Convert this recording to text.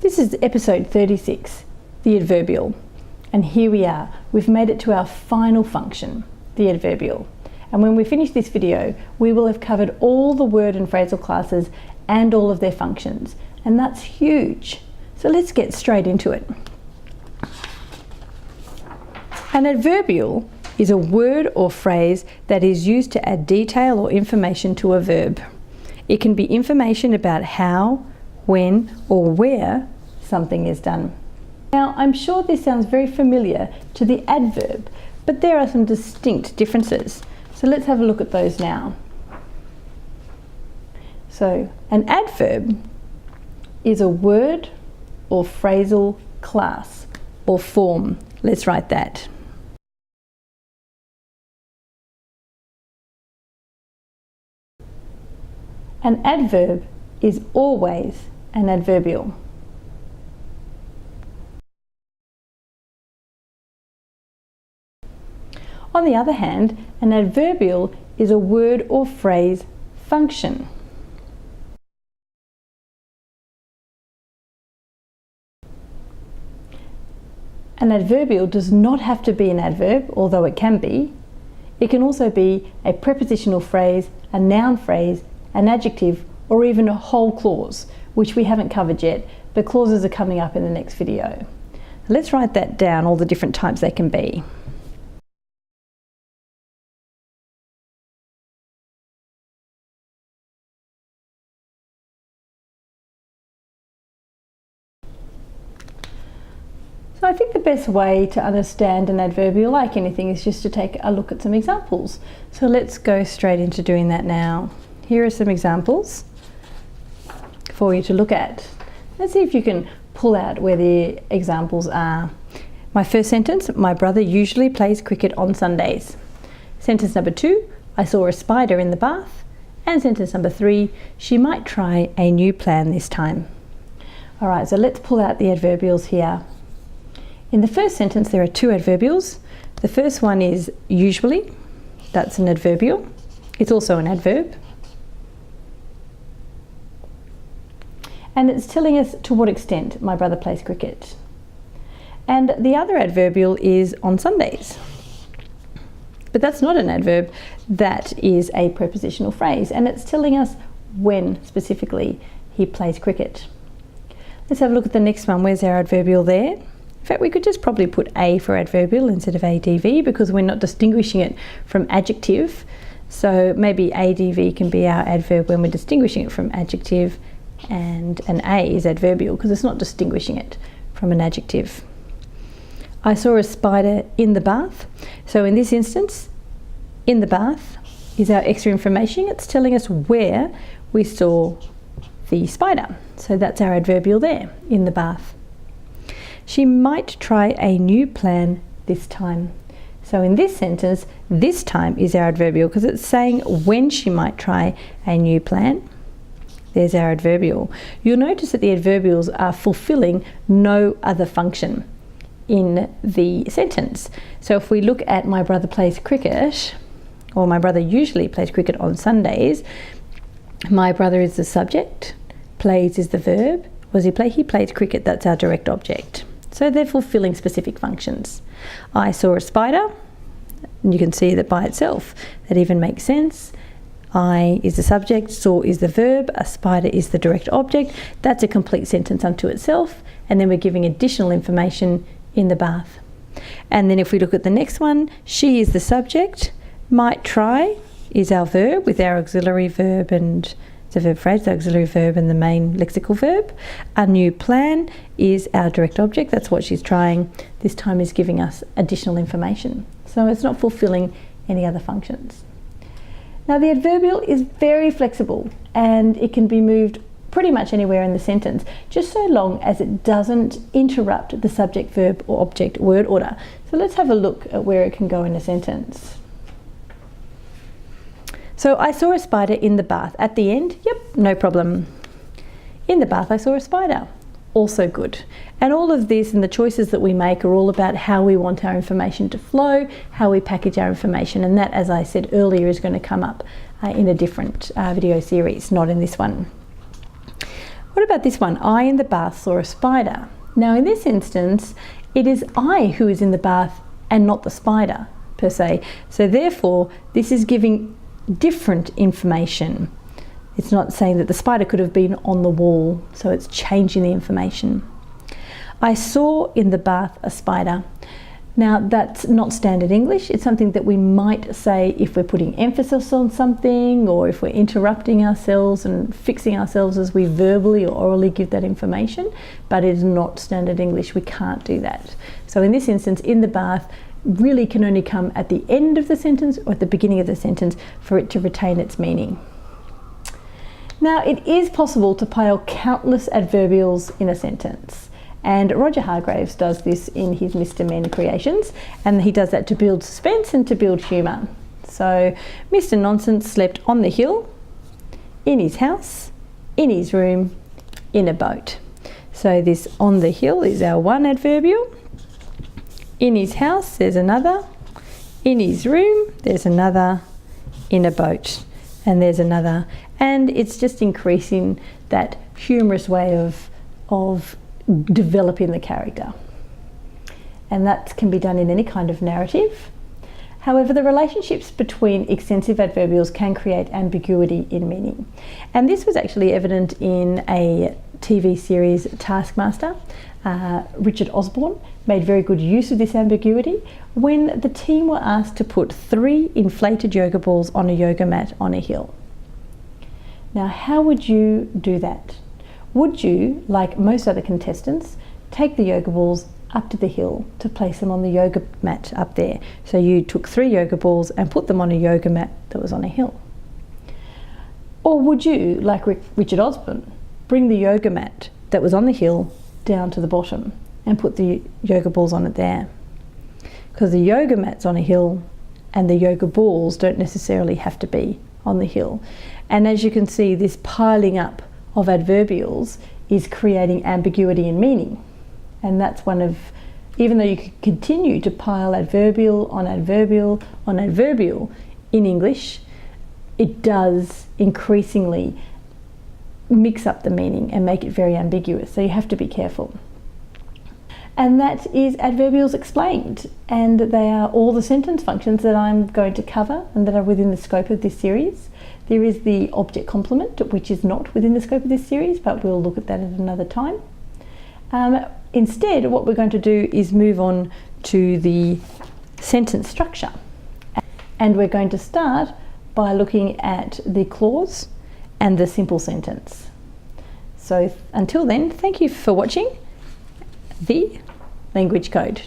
This is episode 36, the adverbial. And here we are. We've made it to our final function, the adverbial. And when we finish this video, we will have covered all the word and phrasal classes and all of their functions. And that's huge. So let's get straight into it. An adverbial is a word or phrase that is used to add detail or information to a verb. It can be information about how, when, or where something is done. Now, I'm sure this sounds very familiar to the adverb, but there are some distinct differences. So let's have a look at those now. So, an adverb is a word or phrasal class or form. Let's write that. An adverb is always an adverbial. On the other hand, an adverbial is a word or phrase function. An adverbial does not have to be an adverb, although it can be. It can also be a prepositional phrase, a noun phrase, an adjective, or even a whole clause, which we haven't covered yet, but clauses are coming up in the next video. Let's write that down, all the different types they can be. So I think the best way to understand an adverbial, like anything, is just to take a look at some examples. So let's go straight into doing that now. Here are some examples for you to look at. Let's see if you can pull out where the examples are. My first sentence, my brother usually plays cricket on Sundays. Sentence number 2, I saw a spider in the bath. And sentence number 3, she might try a new plan this time. All right, so let's pull out the adverbials here. In the first sentence, there are 2 adverbials. The first one is usually. That's an adverbial. It's also an adverb. And it's telling us to what extent my brother plays cricket. And the other adverbial is on Sundays. But that's not an adverb, that is a prepositional phrase, and it's telling us when specifically he plays cricket. Let's have a look at the next one. Where's our adverbial there? In fact, we could just probably put A for adverbial instead of ADV because we're not distinguishing it from adjective. So maybe ADV can be our adverb when we're distinguishing it from adjective, and an A is adverbial because it's not distinguishing it from an adjective. I saw a spider in the bath. So in this instance, in the bath is our extra information. It's telling us where we saw the spider. So that's our adverbial there, in the bath. She might try a new plan this time. So in this sentence, this time is our adverbial because it's saying when she might try a new plan. There's our adverbial. You'll notice that the adverbials are fulfilling no other function in the sentence. So if we look at my brother plays cricket, or my brother usually plays cricket on Sundays, my brother is the subject, plays is the verb. What does he play? He plays cricket. That's our direct object. So they're fulfilling specific functions. I saw a spider, and you can see that by itself, that even makes sense. I is the subject, saw is the verb, a spider is the direct object. That's a complete sentence unto itself, and then we're giving additional information in the bath. And then if we look at the next one, she is the subject, might try is our verb with our auxiliary verb and the verb phrase, the auxiliary verb and the main lexical verb. A new plan is our direct object. That's what she's trying. This time is giving us additional information. So it's not fulfilling any other functions. Now the adverbial is very flexible and it can be moved pretty much anywhere in the sentence, just so long as it doesn't interrupt the subject, verb or object word order. So let's have a look at where it can go in a sentence. So I saw a spider in the bath. At the end, yep, no problem. In the bath I saw a spider. Also good. And all of this and the choices that we make are all about how we want our information to flow, how we package our information, and that, as I said earlier, is going to come up in a different video series, not in this one. What about this one? I in the bath saw a spider. Now in this instance, it is I who is in the bath and not the spider per se. So therefore, this is giving different information. It's not saying that the spider could have been on the wall, so it's changing the information. I saw in the bath a spider. Now that's not standard English. It's something that we might say if we're putting emphasis on something, or if we're interrupting ourselves and fixing ourselves as we verbally or orally give that information, but it is not standard English. We can't do that. So in this instance, in the bath really can only come at the end of the sentence or at the beginning of the sentence for it to retain its meaning. Now it is possible to pile countless adverbials in a sentence. And Roger Hargraves does this in his Mr. Men creations, and he does that to build suspense and to build humour. So, Mr. Nonsense slept on the hill, in his house, in his room, in a boat. So this on the hill is our one adverbial. In his house, there's another. In his room, there's another. In a boat, and there's another. And it's just increasing that humorous way of developing the character, and that can be done in any kind of narrative. However, the relationships between extensive adverbials can create ambiguity in meaning, and this was actually evident in a TV series, Taskmaster. Richard Osborne made very good use of this ambiguity when the team were asked to put 3 inflated yoga balls on a yoga mat on a hill. Now, how would you do that? Would you, like most other contestants, take the yoga balls up to the hill to place them on the yoga mat up there? So you took 3 yoga balls and put them on a yoga mat that was on a hill. Or would you, like Richard Osborne, bring the yoga mat that was on the hill down to the bottom and put the yoga balls on it there? Because the yoga mat's on a hill and the yoga balls don't necessarily have to be on the hill. And as you can see, this piling up of adverbials is creating ambiguity in meaning. And that's one of, even though you could continue to pile adverbial on adverbial on adverbial in English, it does increasingly mix up the meaning and make it very ambiguous. So you have to be careful. And that is Adverbials Explained. And they are all the sentence functions that I'm going to cover and that are within the scope of this series. There is the object complement, which is not within the scope of this series, but we'll look at that at another time. Instead, what we're going to do is move on to the sentence structure. And we're going to start by looking at the clause and the simple sentence. So until then, thank you for watching the Language Code.